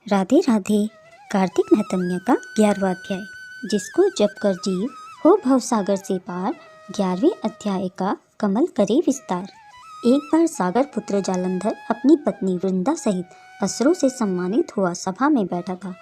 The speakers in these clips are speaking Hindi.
राधे राधे। कार्तिक महत्म्य का 11वां अध्याय, जिसको जप कर जीव हो भव सागर से पार। 11वें अध्याय का कमल करे विस्तार। एक बार सागर पुत्र जालंधर अपनी पत्नी वृंदा सहित असुरों से सम्मानित हुआ सभा में बैठा था।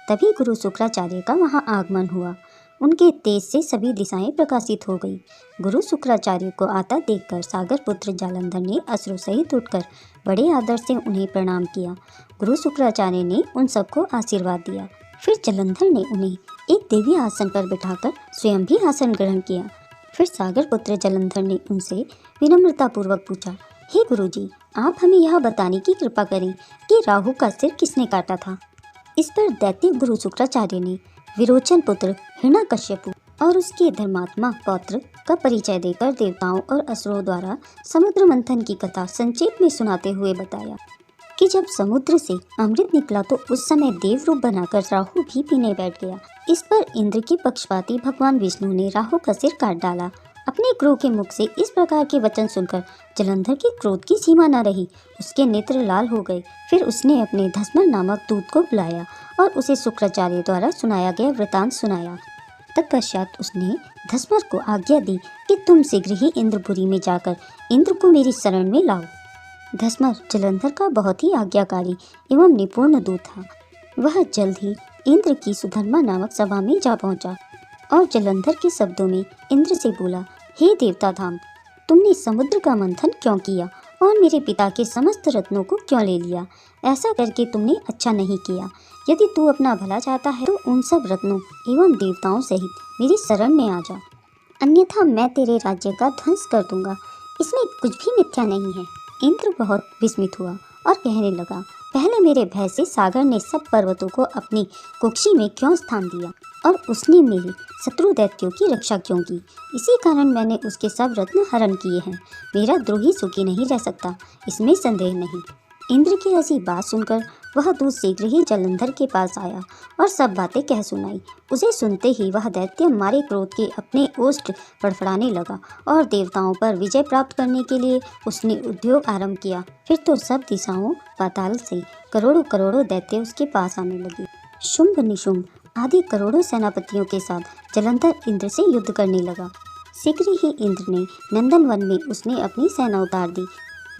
तभी गुरु शुक्राचार्य का वहां आगमन हुआ। उनके तेज से सभी दिशाएं प्रकाशित हो गई। गुरु शुक्राचार्य को आता देखकर सागर पुत्र जालंधर ने असुरों सहित उठकर बड़े आदर से उन्हें प्रणाम किया। गुरु शुक्राचार्य ने उन सबको आशीर्वाद दिया। फिर जालंधर ने उन्हें एक देवी आसन पर बिठाकर स्वयं भी आसन ग्रहण किया। फिर सागर पुत्र जालंधर ने उनसे विनम्रता पूर्वक पूछा, हे गुरुजी, आप हमें यह बताने की कृपा करें कि राहु का सिर किसने काटा था। इस पर दैत्य गुरु शुक्राचार्य ने विरोचन पुत्र हिरण्यकश्यप और उसके धर्मात्मा पौत्र का परिचय देकर देवताओं और असुरों द्वारा समुद्र मंथन की कथा संक्षेप में सुनाते हुए बताया कि जब समुद्र से अमृत निकला तो उस समय देव रूप बनाकर राहु भी पीने बैठ गया। इस पर इंद्र के पक्षपाती भगवान विष्णु ने राहु का सिर काट डाला। अपने क्रोध के मुख से इस प्रकार के वचन सुनकर जालंधर के क्रोध की सीमा न रही। उसके नेत्र लाल हो गए। फिर उसने अपने धस्मर नामक दूत को बुलाया और उसे शुक्राचार्य द्वारा सुनाया गया वृतांत सुनाया। तत्पश्चात उसने धस्मर को आज्ञा दी कि तुम शीघ्र ही इंद्रपुरी में जाकर इंद्र को मेरी शरण में लाओ। धस्मर जालंधर का बहुत ही आज्ञाकारी एवं निपुण दूत था। वह जल्द ही इंद्र की सुधर्मा नामक सभा में जा पहुंचा और जालंधर के शब्दों में इंद्र से बोला, हे देवता धाम, तुमने समुद्र का मंथन क्यों किया और मेरे पिता के समस्त रत्नों को क्यों ले लिया। ऐसा करके तुमने अच्छा नहीं किया। यदि तू अपना भला चाहता है तो उन सब रत्नों एवं देवताओं सहित मेरी शरण में आ जा, अन्यथा मैं तेरे राज्य का ध्वंस कर दूंगा। इसमें कुछ भी मिथ्या नहीं है। इंद्र बहुत विस्मित हुआ और कहने लगा, पहले मेरे भय से सागर ने सब पर्वतों को अपनी कुक्षी में क्यों स्थान दिया और उसने मेरे शत्रु दैत्यों की रक्षा क्यों की। इसी कारण मैंने उसके सब रत्न हरण किए हैं। मेरा द्रोही सुखी नहीं रह सकता, इसमें संदेह नहीं। इंद्र की ऐसी बात सुनकर वह दूत शीघ्र ही जालंधर के पास आया और सब बातें कह सुनाई। उसे सुनते ही वह दैत्य मारे क्रोध के अपने ओष्ठ फड़फड़ाने लगा और देवताओं पर विजय प्राप्त करने के लिए उसने उद्योग आरंभ किया। फिर तो सब दिशाओं पाताल से करोड़ों करोड़ों दैत्य उसके पास आने लगे। शुंभ निशुंभ आदि करोड़ों सेनापतियों के साथ जालंधर इंद्र से युद्ध करने लगा। शीघ्र ही इंद्र ने नंदनवन में उसने अपनी सेना उतार दी।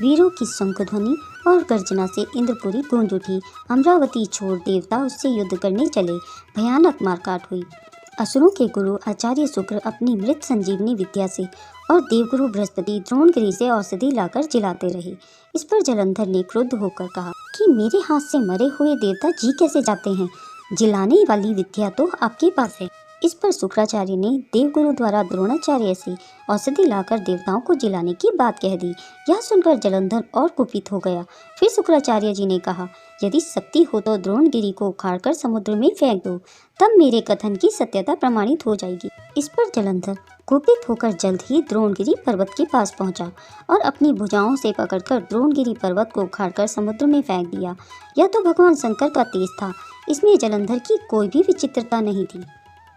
वीरों की शंख ध्वनि और गर्जना से इंद्रपुरी गूंज उठी। अमरावती छोड़ देवता उससे युद्ध करने चले। भयानक मारकाट हुई। असुरों के गुरु आचार्य शुक्र अपनी मृत संजीवनी विद्या से और देवगुरु बृहस्पति द्रोणगिरि से औषधि लाकर जिलाते रहे। इस पर जालंधर ने क्रुद्ध होकर कहा कि मेरे हाथ से मरे हुए देवता जी कैसे जाते हैं। जिलाने वाली विद्या तो आपके पास है। इस पर शुक्राचार्य ने देवगुरु द्वारा द्रोणाचार्य से औषधि लाकर देवताओं को जिलाने की बात कह दी। यह सुनकर जालंधर और कुपित हो गया। फिर शुक्राचार्य जी ने कहा, यदि शक्ति हो तो द्रोणगिरि को उखाड़कर समुद्र में फेंक दो, तब मेरे कथन की सत्यता प्रमाणित हो जाएगी। इस पर जालंधर कुपित होकर जल्द ही द्रोणगिरि पर्वत के पास पहुंचा और अपनी भुजाओं से पकड़कर द्रोणगिरि पर्वत को उखाड़कर समुद्र में फेंक दिया। यह तो भगवान शंकर का तेज था। इसमें जालंधर की कोई भी विचित्रता नहीं थी।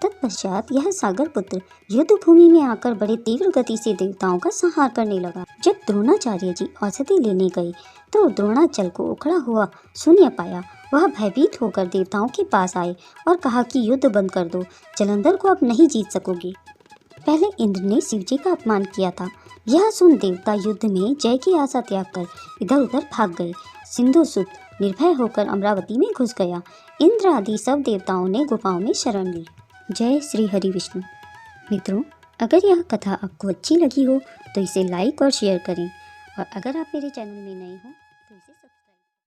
तत्पश्चात यह सागर पुत्र युद्ध भूमि में आकर बड़े तीव्र गति से देवताओं का संहार करने लगा। जब द्रोणाचार्य जी औषधि लेने गए तो द्रोणाचल को उखड़ा हुआ शून्य पाया। वह भयभीत होकर देवताओं के पास आए और कहा कि युद्ध बंद कर दो, जालंधर को अब नहीं जीत सकोगे। पहले इंद्र ने शिव जी का अपमान किया था। यह सुन देवता युद्ध में जय की आशा त्याग कर इधर उधर भाग गए। सिंधुसुत निर्भय होकर अमरावती में घुस गया। इंद्र आदि सब देवताओं ने गुफाओं में शरण ली। जय श्री हरि विष्णु। मित्रों, अगर यह कथा आपको अच्छी लगी हो तो इसे लाइक और शेयर करें और अगर आप मेरे चैनल में नए हो